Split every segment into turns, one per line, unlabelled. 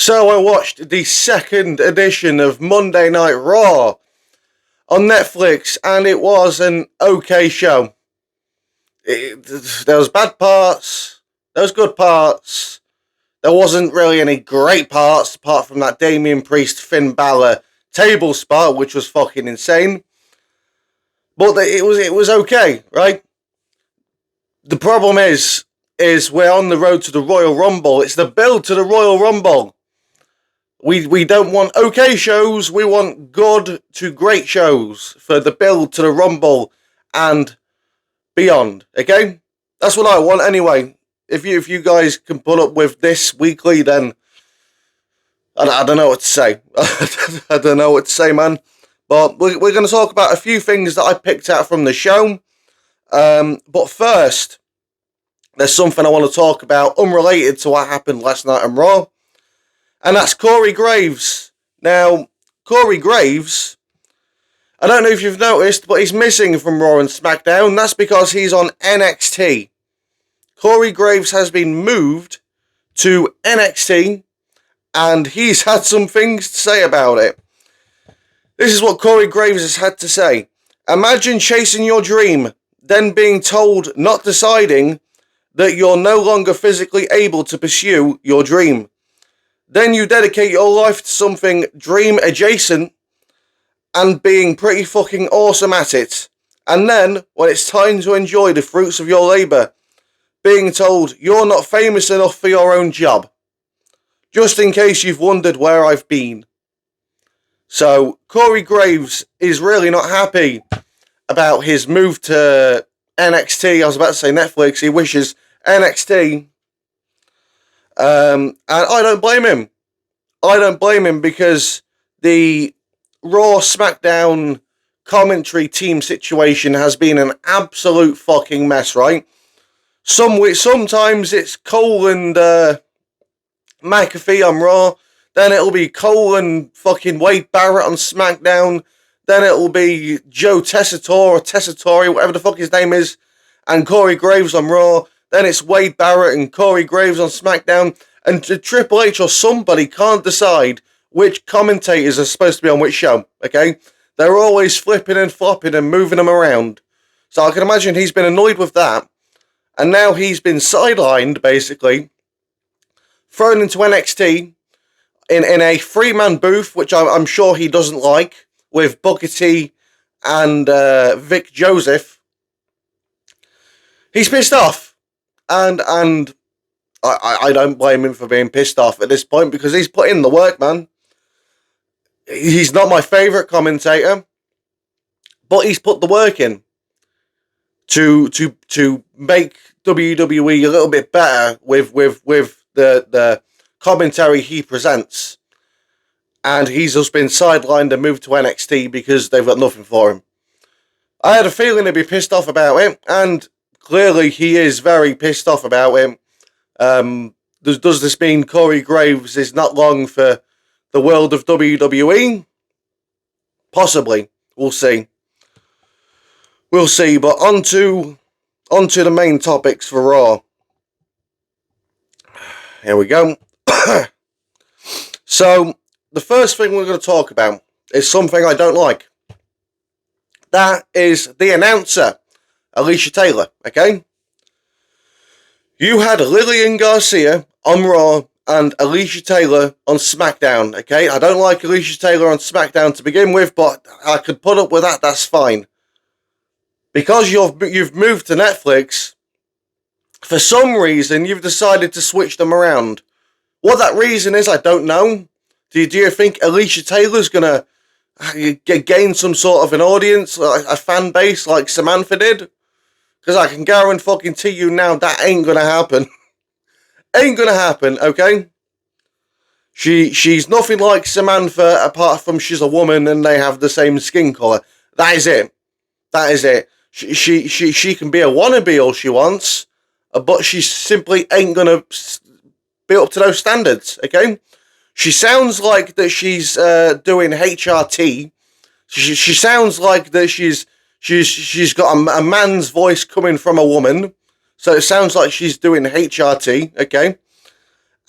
So I watched the second edition of Monday Night Raw on Netflix, and it was an okay show. There was bad parts, there was good parts, there wasn't really any great parts apart from that Damian Priest Finn Balor table spot, which was fucking insane. But it was okay, right? The problem is we're on the road to the Royal Rumble. It's the build to the Royal Rumble. We don't want okay shows, we want good to great shows for the build to the Rumble and beyond, okay? That's what I want anyway. If you guys can put up with this weekly, then I don't know what to say. I don't know what to say, man. But we're going to talk about a few things that I picked out from the show. But first, there's something I want to talk about unrelated to what happened last night on Raw. And that's Corey Graves. Now, Corey Graves, I don't know if you've noticed, but he's missing from Raw and SmackDown. That's because he's on NXT. Corey Graves has been moved to NXT, and he's had some things to say about it. This is what Corey Graves has had to say. Imagine chasing your dream, then being told, not deciding, that you're no longer physically able to pursue your dream. Then you dedicate your life to something dream adjacent and being pretty fucking awesome at it. And then, when it's time to enjoy the fruits of your labour, being told you're not famous enough for your own job. Just in case you've wondered where I've been. So, Corey Graves is really not happy about his move to NXT. I was about to say Netflix. He wishes NXT. And I don't blame him. I don't blame him because the Raw SmackDown commentary team situation has been an absolute fucking mess, right? Sometimes it's Cole and McAfee on Raw. Then it'll be Cole and fucking Wade Barrett on SmackDown. Then it'll be Joe Tessitore or Tessitore, whatever the fuck his name is, and Corey Graves on Raw. Then it's Wade Barrett and Corey Graves on SmackDown. And Triple H or somebody can't decide which commentators are supposed to be on which show, okay? They're always flipping and flopping and moving them around. So I can imagine he's been annoyed with that. And now he's been sidelined, basically, thrown into NXT in a three-man booth, which I'm sure he doesn't like, with Booker T and Vic Joseph. He's pissed off. And I don't blame him for being pissed off at this point because he's put in the work, man. He's not my favourite commentator, but he's put the work in to make WWE a little bit better with the commentary he presents. And he's just been sidelined and moved to NXT because they've got nothing for him. I had a feeling he'd be pissed off about it, and clearly he is very pissed off about it. Does this mean Corey Graves is not long for the world of WWE? Possibly. We'll see. We'll see. But on to the main topics for Raw. Here we go. So, the first thing we're going to talk about is something I don't like. That is the announcer, Alicia Taylor, okay? You had Lillian Garcia on Raw and Alicia Taylor on SmackDown, okay? I don't like Alicia Taylor on SmackDown to begin with, but I could put up with that, that's fine. Because you've moved to Netflix, for some reason, you've decided to switch them around. What that reason is, I don't know. Do you think Alicia Taylor's going to gain some sort of an audience, a fan base like Samantha did? Because I can guarantee you now that ain't going to happen. Ain't going to happen, okay? She's nothing like Samantha apart from she's a woman and they have the same skin colour. That is it. That is it. She can be a wannabe all she wants, but she simply ain't going to be up to those standards, okay? She sounds like that she's doing HRT. She sounds like that she's got a man's voice coming from a woman. So it sounds like she's doing HRT, okay?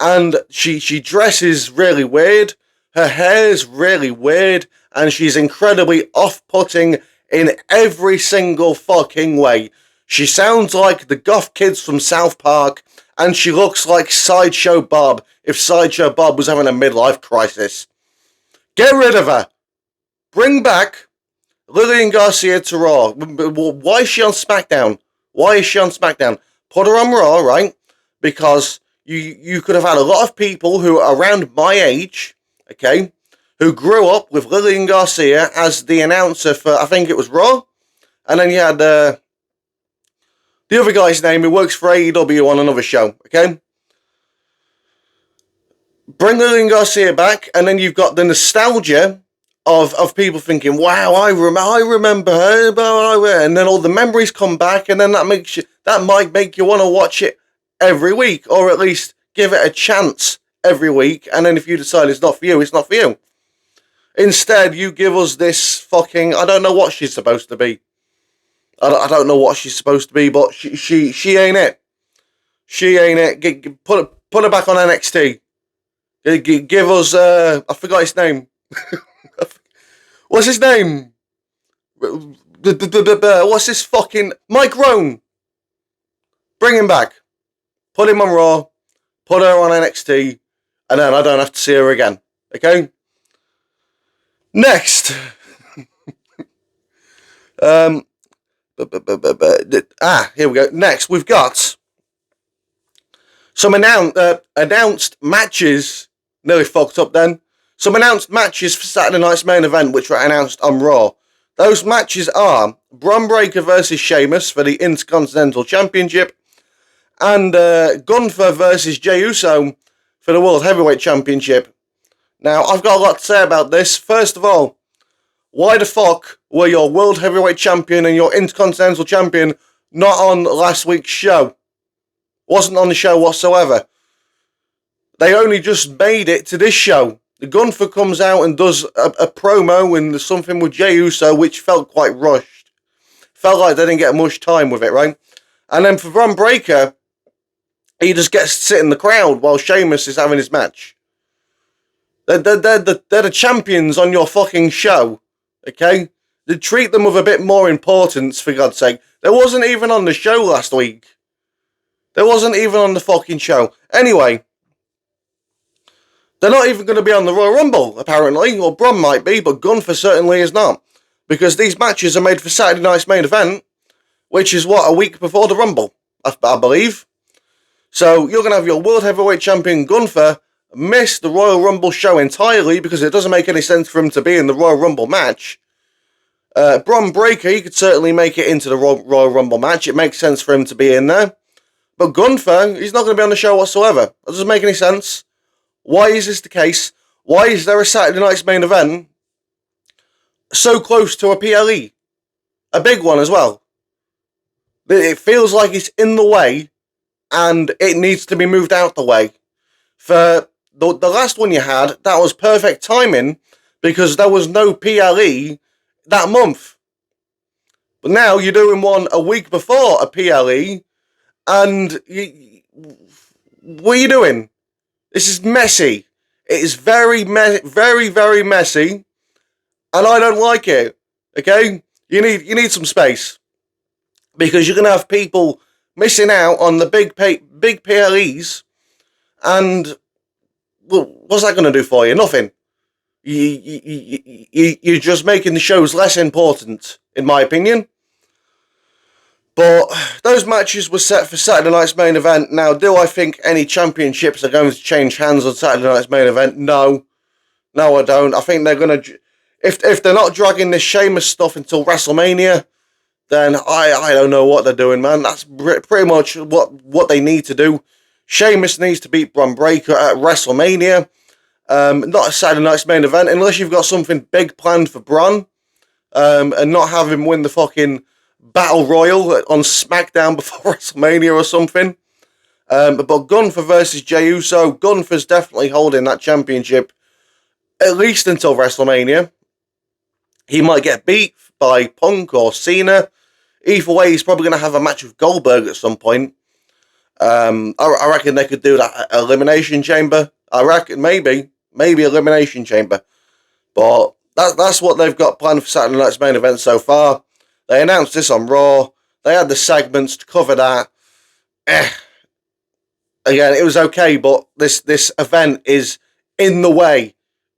and she dresses really weird, her hair's really weird, and she's incredibly off-putting in every single fucking way. She sounds like the goth kids from South Park, and she looks like Sideshow Bob if Sideshow Bob was having a midlife crisis. Get rid of her. Bring back Lillian Garcia to Raw. Why is she on SmackDown? Why is she on SmackDown? Put her on Raw, right? Because you could have had a lot of people who are around my age, okay, who grew up with Lillian Garcia as the announcer for, I think it was Raw. And then you had the other guy's name who works for AEW on another show, okay? Bring Lillian Garcia back, and then you've got the nostalgia of people thinking, wow, I remember her, and then all the memories come back, and then that might make you want to watch it every week, or at least give it a chance every week, and then if you decide it's not for you, it's not for you. Instead, you give us this fucking, I don't know what she's supposed to be. I don't know what she's supposed to be, but she ain't it. She ain't it. Put her back on NXT. Give us, I forgot his name. What's his name? What's this fucking... Mike Rohn. Bring him back. Put him on Raw. Put her on NXT. And then I don't have to see her again. Okay? Next. Here we go. Next, we've got some announced matches. Nearly fucked up then. Some announced matches for Saturday night's main event, which were announced on Raw. Those matches are Bron Breakker versus Sheamus for the Intercontinental Championship, and Gunther versus Jey Uso for the World Heavyweight Championship. Now, I've got a lot to say about this. First of all, why the fuck were your World Heavyweight Champion and your Intercontinental Champion not on last week's show? Wasn't on the show whatsoever. They only just made it to this show. The Gunther comes out and does a promo and something with Jey Uso, which felt quite rushed. Felt like they didn't get much time with it, right? And then for Bron Breakker, he just gets to sit in the crowd while Sheamus is having his match. They're the champions on your fucking show, okay? They treat them with a bit more importance, for God's sake. They wasn't even on the show last week. They wasn't even on the fucking show. Anyway, they're not even going to be on the Royal Rumble, apparently. Or Bron might be, but Gunther certainly is not. Because these matches are made for Saturday night's main event, which is, what, a week before the Rumble, I believe. So you're going to have your World Heavyweight Champion Gunther miss the Royal Rumble show entirely because it doesn't make any sense for him to be in the Royal Rumble match. Bron Breakker, he could certainly make it into the Royal Rumble match. It makes sense for him to be in there. But Gunther, he's not going to be on the show whatsoever. That doesn't make any sense. Why is this the case? Why is there a Saturday night's main event so close to a PLE? A big one as well. It feels like it's in the way and it needs to be moved out the way. For the last one you had, that was perfect timing because there was no PLE that month. But now you're doing one a week before a PLE and what are you doing? This is messy. It is very, very messy, and I don't like it. Okay, you need some space because you're gonna have people missing out on the big PLEs, and well, what's that gonna do for you? Nothing. You're just making the shows less important, in my opinion. But those matches were set for Saturday night's main event. Now, do I think any championships are going to change hands on Saturday night's main event? No. No, I don't. I think they're going to... If they're not dragging this Sheamus stuff until WrestleMania, then I don't know what they're doing, man. That's pretty much what they need to do. Sheamus needs to beat Bron Breakker at WrestleMania. Not a Saturday night's main event, unless you've got something big planned for Bron. And not have him win the fucking Battle Royal on SmackDown before WrestleMania or something. But Gunther versus Jey Uso, Gunther's definitely holding that championship at least until WrestleMania. He might get beat by Punk or Cena. Either way, he's probably going to have a match with Goldberg at some point. I reckon they could do that Elimination Chamber. I reckon maybe Elimination Chamber. But that's what they've got planned for Saturday night's main event so far. They announced this on Raw. They had the segments to cover that. Again, it was okay, but this event is in the way.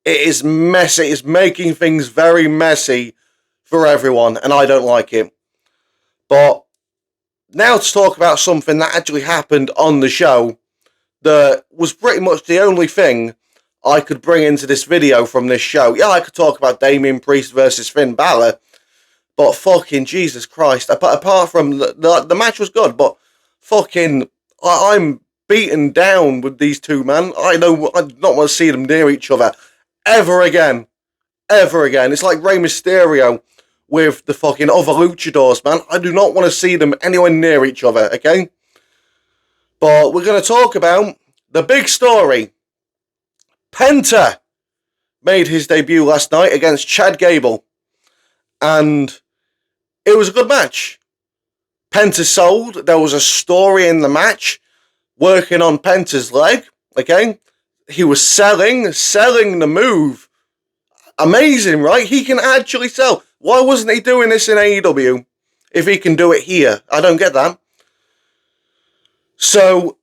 It is messy. It's making things very messy for everyone, and I don't like it. But now to talk about something that actually happened on the show that was pretty much the only thing I could bring into this video from this show. Yeah, I could talk about Damian Priest versus Finn Balor, but fucking Jesus Christ. Apart from the match was good, but fucking I'm beaten down with these two, man. I do not want to see them near each other ever again. Ever again. It's like Rey Mysterio with the fucking other luchadors, man. I do not want to see them anywhere near each other, okay? But we're going to talk about the big story. Penta made his debut last night against Chad Gable. And it was a good match. Penta sold. There was a story in the match working on Penta's leg, okay? He was selling the move. Amazing, right? He can actually sell. Why wasn't he doing this in AEW if he can do it here? I don't get that. So,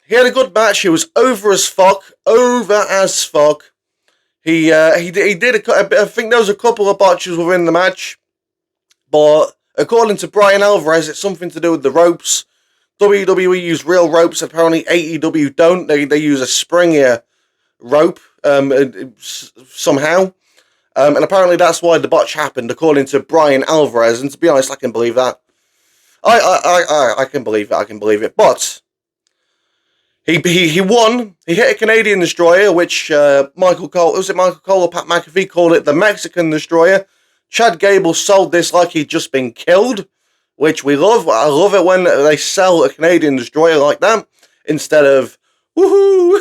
he had a good match. He was over as fuck. He did I think there was a couple of botches within the match. But according to Brian Alvarez, it's something to do with the ropes. WWE use real ropes. Apparently AEW don't. They use a springier rope somehow. And apparently that's why the botch happened, according to Brian Alvarez. And to be honest, I can believe that. I can believe it. But he won. He hit a Canadian destroyer, which Michael Cole or Pat McAfee called it the Mexican destroyer. Chad Gable sold this like he'd just been killed, which we love. I love it when they sell a Canadian destroyer like that instead of woohoo,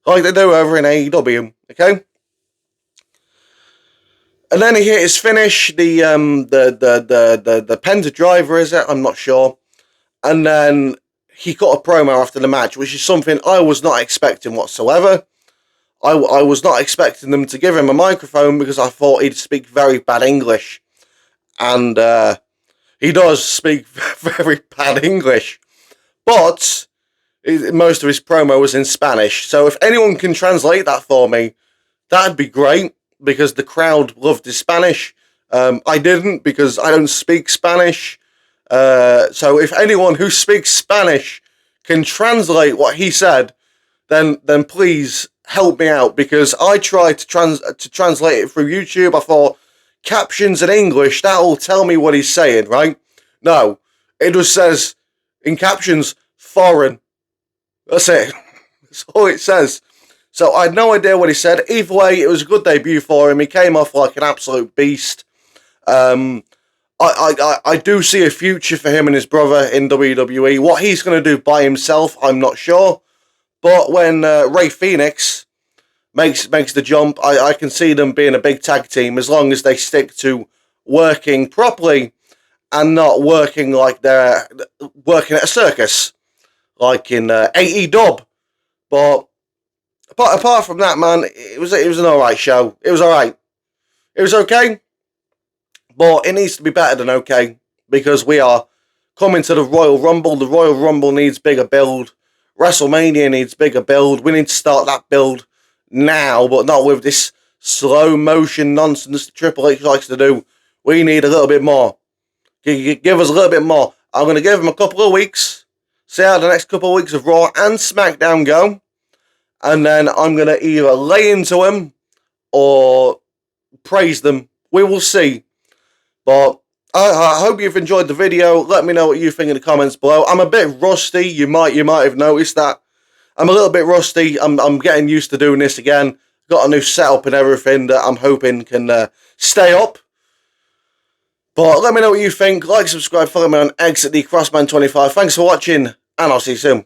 like they do over in AEW. Okay. And then he hit his finish, the Penta driver, is it? I'm not sure. And then he got a promo after the match, which is something I was not expecting whatsoever. I was not expecting them to give him a microphone because I thought he'd speak very bad English. And he does speak very bad English. But most of his promo was in Spanish. So if anyone can translate that for me, that'd be great. Because the crowd loved his Spanish. I didn't because I don't speak Spanish. So if anyone who speaks Spanish can translate what he said, then please help me out. Because I tried to translate it through YouTube. I thought, captions in English, that'll tell me what he's saying, right? No, it just says, in captions, foreign. That's it. That's all it says. So I had no idea what he said. Either way, it was a good debut for him. He came off like an absolute beast. I do see a future for him and his brother in WWE. What he's going to do by himself, I'm not sure. But when Rey Fenix makes the jump, I can see them being a big tag team as long as they stick to working properly and not working like they're working at a circus, like in AEW. But apart from that, man, it was an alright show. It was alright. It was okay, but it needs to be better than okay, because we are coming to the Royal Rumble. The Royal Rumble needs bigger build. WrestleMania needs bigger build. We need to start that build now, but not with this slow motion nonsense Triple H likes to do. We need a little bit more. Give us a little bit more. I'm going to give him a couple of weeks. See how the next couple of weeks of Raw and SmackDown go. And then I'm going to either lay into him or praise them. We will see. But I hope you've enjoyed the video. Let me know what you think in the comments below. I'm a bit rusty. You might have noticed that. I'm a little bit rusty. I'm getting used to doing this again. Got a new setup and everything that I'm hoping can stay up. But let me know what you think. Like, subscribe, follow me on X at the Crossman25. Thanks for watching, and I'll see you soon.